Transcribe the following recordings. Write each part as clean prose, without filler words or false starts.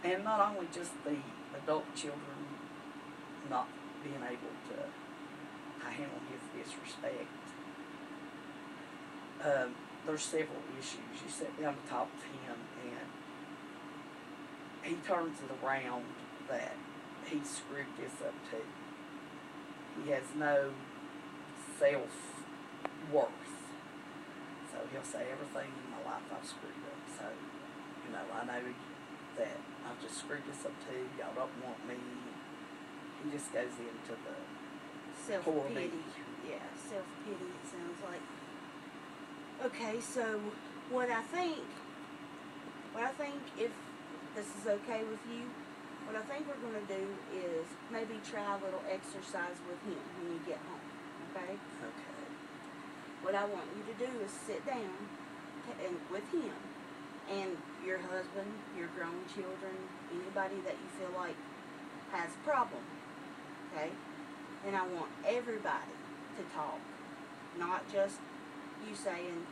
And not only just the adult children not being able to handle his disrespect. There's several issues. You sit down to talk to him, and he turns it around that he screwed this up too. He has no self-worth. So he'll say, everything in my life I've screwed up. So, I know that I've just screwed this up too. Y'all don't want me. He just goes into the self-pity. Yeah, self-pity, it sounds like. Okay, so what I think, if this is okay with you, what I think we're going to do is maybe try a little exercise with him when you get home, okay? Okay. What I want you to do is sit down with him and your husband, your grown children, anybody that you feel like has a problem, okay? And I want everybody to talk, not just you saying,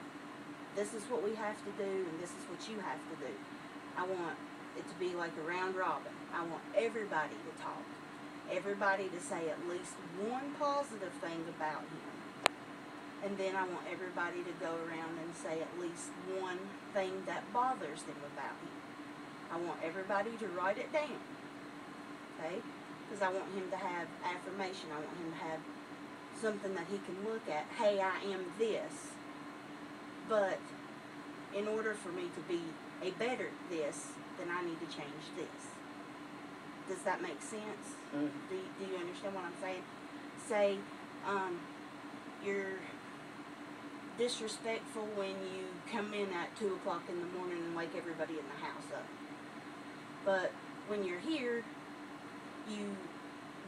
this is what we have to do and this is what you have to do. I want it to be like a round robin. I want everybody to talk. Everybody to say at least one positive thing about him. And then I want everybody to go around and say at least one thing that bothers them about him. I want everybody to write it down. Okay? Because I want him to have affirmation. I want him to have something that he can look at. Hey, I am this. But in order for me to be a better this, then I need to change this. Does that make sense? Mm-hmm. Do you understand what I'm saying? Say, you're disrespectful when you come in at 2 o'clock in the morning and wake everybody in the house up. But when you're here, you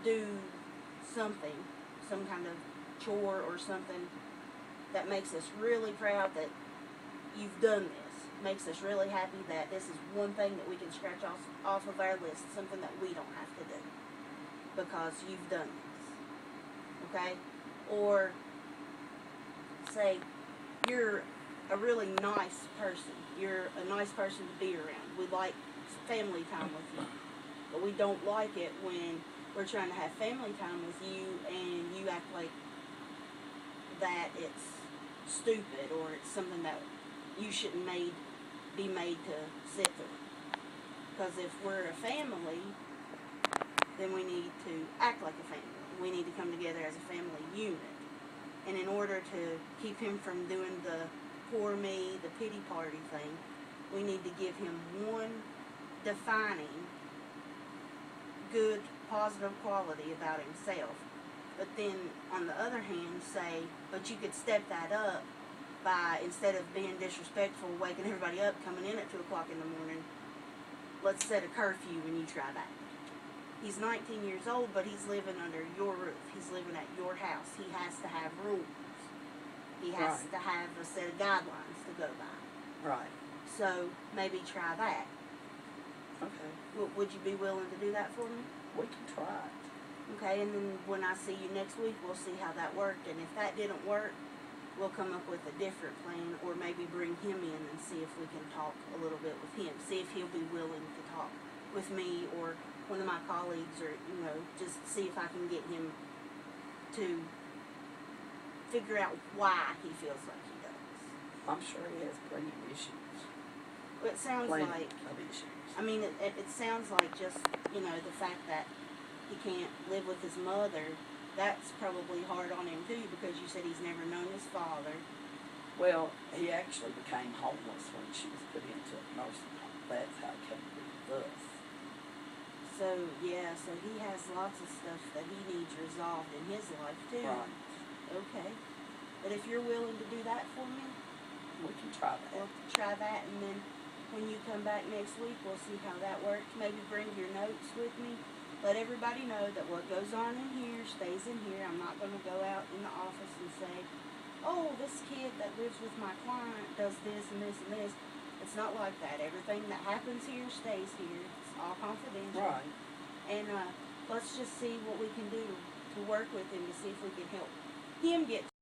do something, some kind of chore or something that makes us really proud that you've done this. Makes us really happy that this is one thing that we can scratch off of our list, something that we don't have to do because you've done this. Okay? Or say you're a really nice person. You're a nice person to be around. We like family time with you. But we don't like it when we're trying to have family time with you and you act like that it's stupid or it's something that you shouldn't be made to sit through. Because if we're a family, then we need to act like a family. We need to come together as a family unit. And in order to keep him from doing the poor me, the pity party thing, we need to give him one defining good, positive quality about himself. But then, on the other hand, say, but you could step that up by, instead of being disrespectful, waking everybody up, coming in at 2 o'clock in the morning, let's set a curfew and you try that. He's 19 years old, but he's living under your roof. He's living at your house. He has to have rules. He has to have a set of guidelines to go by. Right. So, maybe try that. Okay. Would you be willing to do that for me? We can try it. Okay, and then when I see you next week, we'll see how that worked. And if that didn't work, we'll come up with a different plan, or maybe bring him in and see if we can talk a little bit with him. See if he'll be willing to talk with me or one of my colleagues, or, just see if I can get him to figure out why he feels like he does. I'm sure he has plenty of issues. Well, it sounds Plenty like, of issues. I mean, it sounds like just, the fact that he can't live with his mother, that's probably hard on him too, because you said he's never known his father. Well, he actually became homeless when she was put into a nursing home. That's how it came to be with us. So he has lots of stuff that he needs resolved in his life too. Right. Okay. But if you're willing to do that for me, We can try that. we'll try that, and then when you come back next week, we'll see how that works. Maybe bring your notes with me. Let everybody know that what goes on in here stays in here. I'm not going to go out in the office and say, oh, this kid that lives with my client does this and this and this. It's not like that. Everything that happens here stays here. It's all confidential. Right. And let's just see what we can do to work with him to see if we can help him get